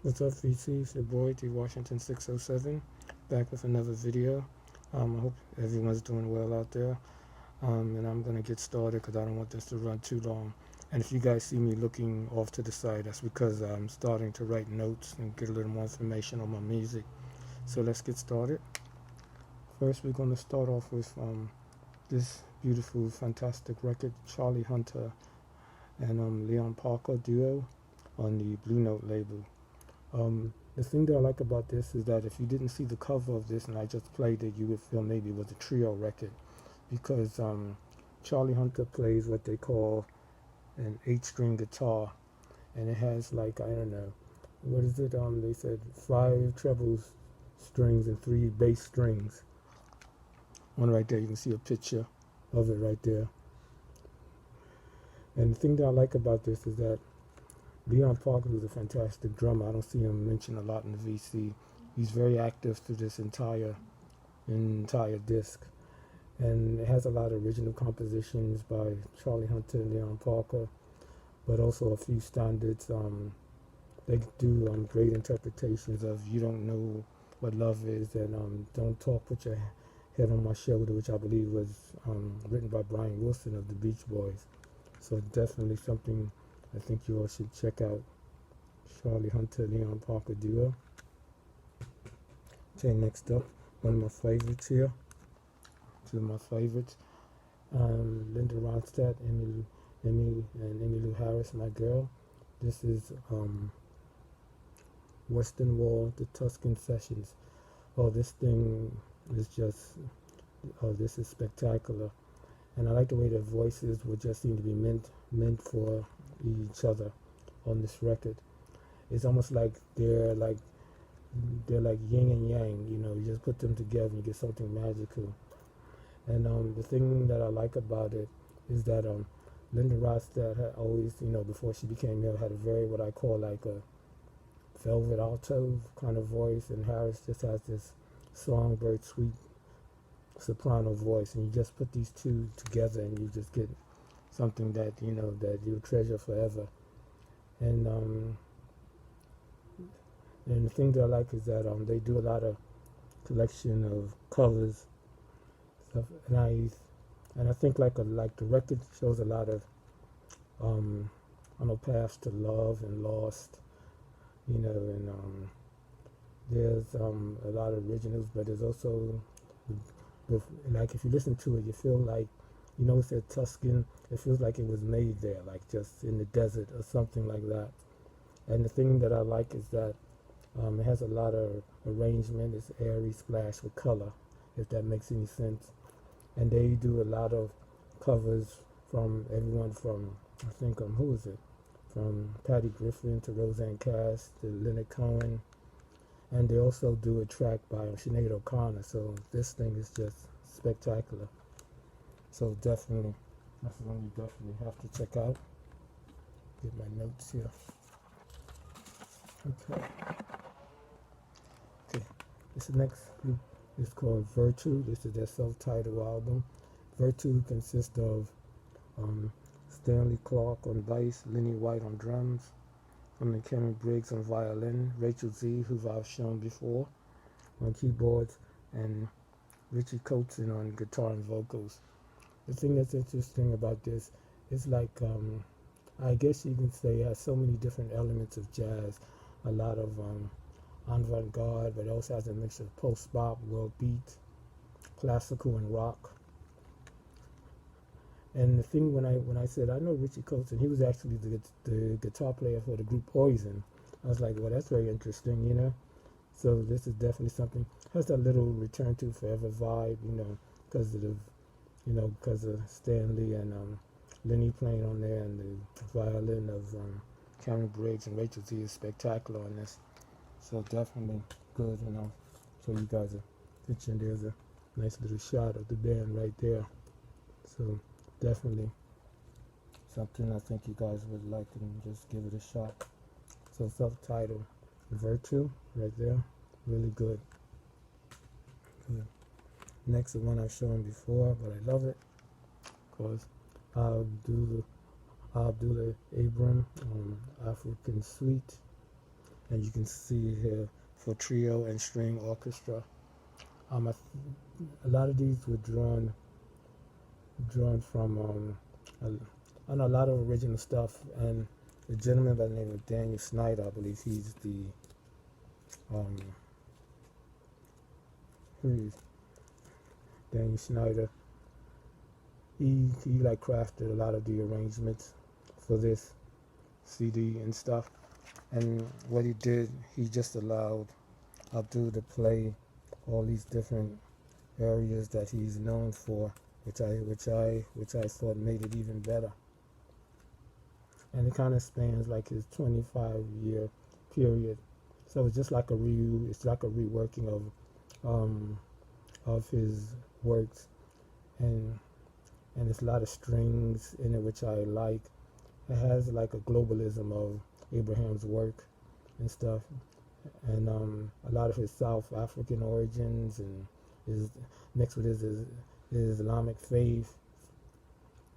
What's up, VC? It's your boy D Washington 607, back with another video. I hope everyone's doing well out there. And I'm gonna get started because I don't want this to run too long. And if you guys see me looking off to the side, that's because I'm starting to write notes and get a little more information on my music. So let's get started. First, we're gonna start off with this beautiful, fantastic record, Charlie Hunter and Leon Parker duo on the Blue Note label. The thing that I like about this is that if you didn't see the cover of this and I just played it, you would feel maybe it was a trio record, because Charlie Hunter plays what they call an 8-string guitar, and it has, like, I don't know, what is it? They said 5 treble strings and 3 bass strings. One right there, you can see a picture of it right there. And the thing that I like about this is that Leon Parker was a fantastic drummer. I don't see him mentioned a lot in the VC. He's very active through this entire disc. And it has a lot of original compositions by Charlie Hunter and Leon Parker, but also a few standards. They do great interpretations of You Don't Know What Love Is and Don't Talk, Put Your Head on My Shoulder, which I believe was written by Brian Wilson of the Beach Boys. So definitely something I think you all should check out. Charlie Hunter, Leon Parker duo. Okay, next up, one of my favorites here. Two of my favorites. Lindastadt, Emmylou, and Emmylou Harris, my girl. This is Western Wall, the Tuscan Sessions. Oh, this thing is just, this is spectacular. And I like the way their voices would just seem to be meant for each other on this record. It's almost like they're like yin and yang, you know. You just put them together and you get something magical. And the thing that I like about it is that Lindastadt had always, you know, before she became ill, had a very, what I call, like a velvet alto kind of voice, and Harris just has this songbird sweet soprano voice, and you just put these two together and you just get something that, you know, that you'll treasure forever. And the thing that I like is that they do a lot of collection of covers stuff, and I think like the record shows a lot of I know, paths to love and lost, you know, and there's a lot of originals, but there's also, like, if you listen to it, you feel like, you know, it said Tuscan, it feels like it was made there, like just in the desert or something like that. And the thing that I like is that it has a lot of arrangement. It's airy splash with color, if that makes any sense. And they do a lot of covers from everyone from, I think, who is it? From Patty Griffin to Roseanne Cass to Leonard Cohen. And they also do a track by Sinead O'Connor. So this thing is just spectacular. So definitely, that's one you definitely have to check out. Get my notes here. Okay. This next group is called Virtue. This is their self-titled album. Virtue consists of Stanley Clark on bass, Lenny White on drums, Cameron Briggs on violin, Rachel Z, who I've shown before, on keyboards, and Richie Kotzen on guitar and vocals. The thing that's interesting about this is, like, I guess you can say it has so many different elements of jazz, a lot of avant-garde, but it also has a mix of post-bop, world beat, classical, and rock. And the thing, when I said I know Richie Kotzen, he was actually the guitar player for the group Poison. I was like, well, that's very interesting, you know. So this is definitely something. Has that little Return to Forever vibe, you know, because of Stanley and Lenny playing on there, and the violin of Cameron Briggs and Rachel Z is spectacular on this. So definitely good, you know. So you guys are picturing, there's a nice little shot of the band right there. So definitely something I think you guys would like, and just give it a shot. So self-titled Virtue right there, really good. Next is one I've shown before, but I love it, because Abdullah Abram, African Suite. and you can see here for trio and string orchestra. A lot of these were drawn from a lot of original stuff, and the gentleman by the name of Daniel Snyder, I believe he's the Daniel Snyder. He like crafted a lot of the arrangements for this CD and stuff. And what he did, he just allowed Abdul to play all these different areas that he's known for, which I thought made it even better. And it kind of spans like his 25-year period. So it's just like it's like a reworking of his works, and there's a lot of strings in it, which I like. It has like a globalism of Abraham's work and stuff, and a lot of his South African origins, and is mixed with his Islamic faith,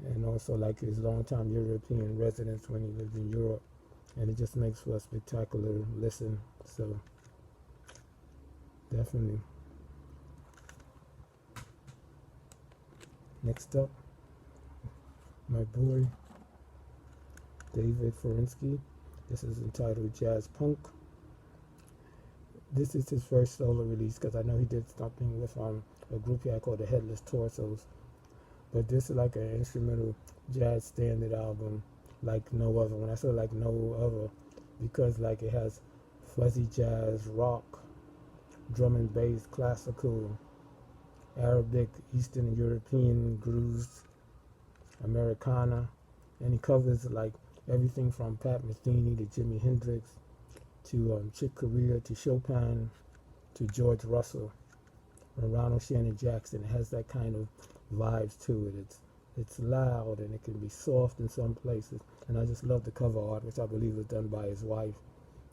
and also like his longtime European residence when he lived in Europe, and it just makes for a spectacular listen. So definitely. Next up, my boy David Forinsky. This is entitled Jazz Punk. This is his first solo release, because I know he did something with a group here called the Headless Torsos. But this is like an instrumental jazz standard album like no other. When I say like no other, because like it has fuzzy jazz, rock, drum and bass, classical, Arabic, Eastern European grooves, Americana, and he covers like everything from Pat Metheny to Jimi Hendrix to Chick Corea to Chopin to George Russell and Ronald Shannon Jackson. It has that kind of vibes to it. It's loud, and it can be soft in some places, and I just love the cover art, which I believe was done by his wife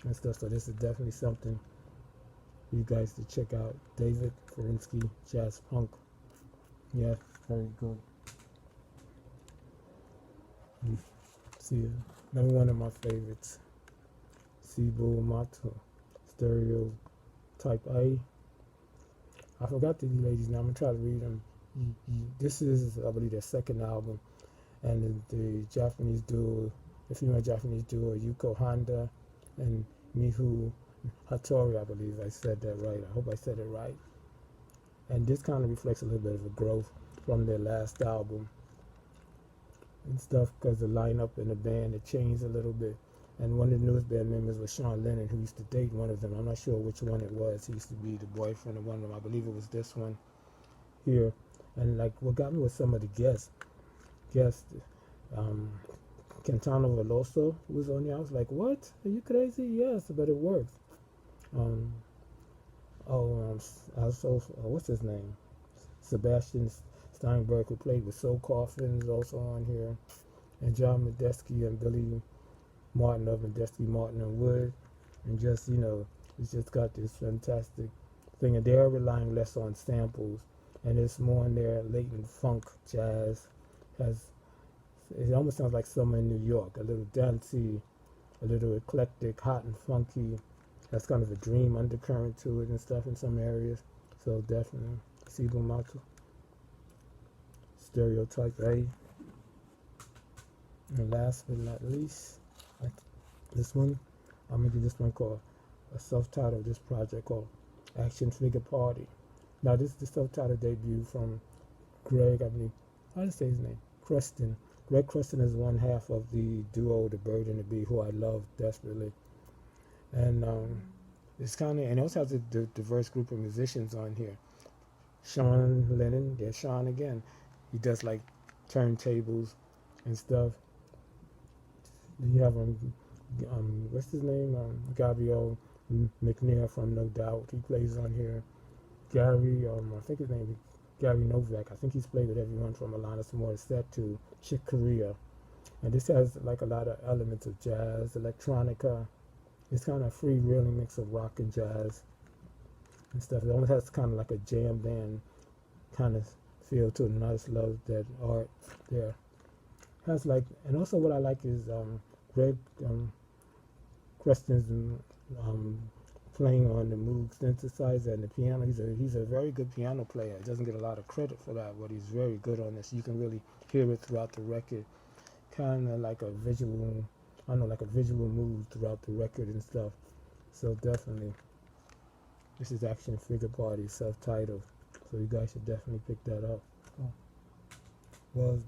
and stuff. So this is definitely something for you guys to check out. David Forinsky, Jazz Punk. Yeah, very good. See, another one of my favorites, Sibu Mato, Stereotype A. I forgot the ladies' name. I'm going to try to read them. This is, I believe, their second album. And the Japanese duo, the female Japanese duo, Yuko Honda and Mihu Hattori, I believe I said that right. I hope I said it right. And this kind of reflects a little bit of a growth from their last album and stuff, because the lineup in the band, it changed a little bit. And one of the newest band members was Sean Lennon, who used to date one of them. I'm not sure which one it was. He used to be the boyfriend of one of them. I believe it was this one here. And like what got me was some of the guests. Cantano Veloso was on there. I was like, what? Are you crazy? Yes, but it works. Also, what's his name? Sebastian Steinberg, who played with Soul Coffin, is also on here. And John Medeski and Billy Martin of Medeski, Martin and Wood. And just, it's just got this fantastic thing. And they're relying less on samples, and it's more in their latent funk jazz. It almost sounds like summer in New York, a little dancey, a little eclectic, hot and funky. That's kind of a dream undercurrent to it and stuff in some areas. So definitely, Sibu Mato, Stereotype A. And last but not least, this one, I'm going to do this one called a self-titled, this project called Action Figure Party. Now this is the self-titled debut from Greg, I believe, how do you say his name? Creston. Greg Creston is one half of the duo The Bird and the Bee, who I love desperately. And it's kind of, and it also has a diverse group of musicians on here. Sean Lennon, there's Sean again. He does like turntables and stuff. Then you have what's his name? Gabriel McNair from No Doubt. He plays on here. Gary, I think his name is Gary Novak. I think he's played with everyone from Alanis Morissette to Chick Corea. And this has like a lot of elements of jazz, electronica. It's kind of a free-reeling mix of rock and jazz and stuff. It almost has kind of like a jam band kind of feel to it, and I just love that art there. Has like, and also what I like is Greg Creston's playing on the Moog synthesizer and the piano. He's a very good piano player. He doesn't get a lot of credit for that, but he's very good on this. You can really hear it throughout the record, kind of like a visual, I don't know, like a visual mood throughout the record and stuff. So definitely, this is Action Figure Party, self-titled. So you guys should definitely pick that up. Oh.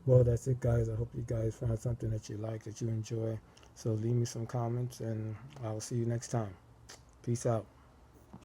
Well, that's it, guys. I hope you guys found something that you like, that you enjoy. So leave me some comments, and I will see you next time. Peace out.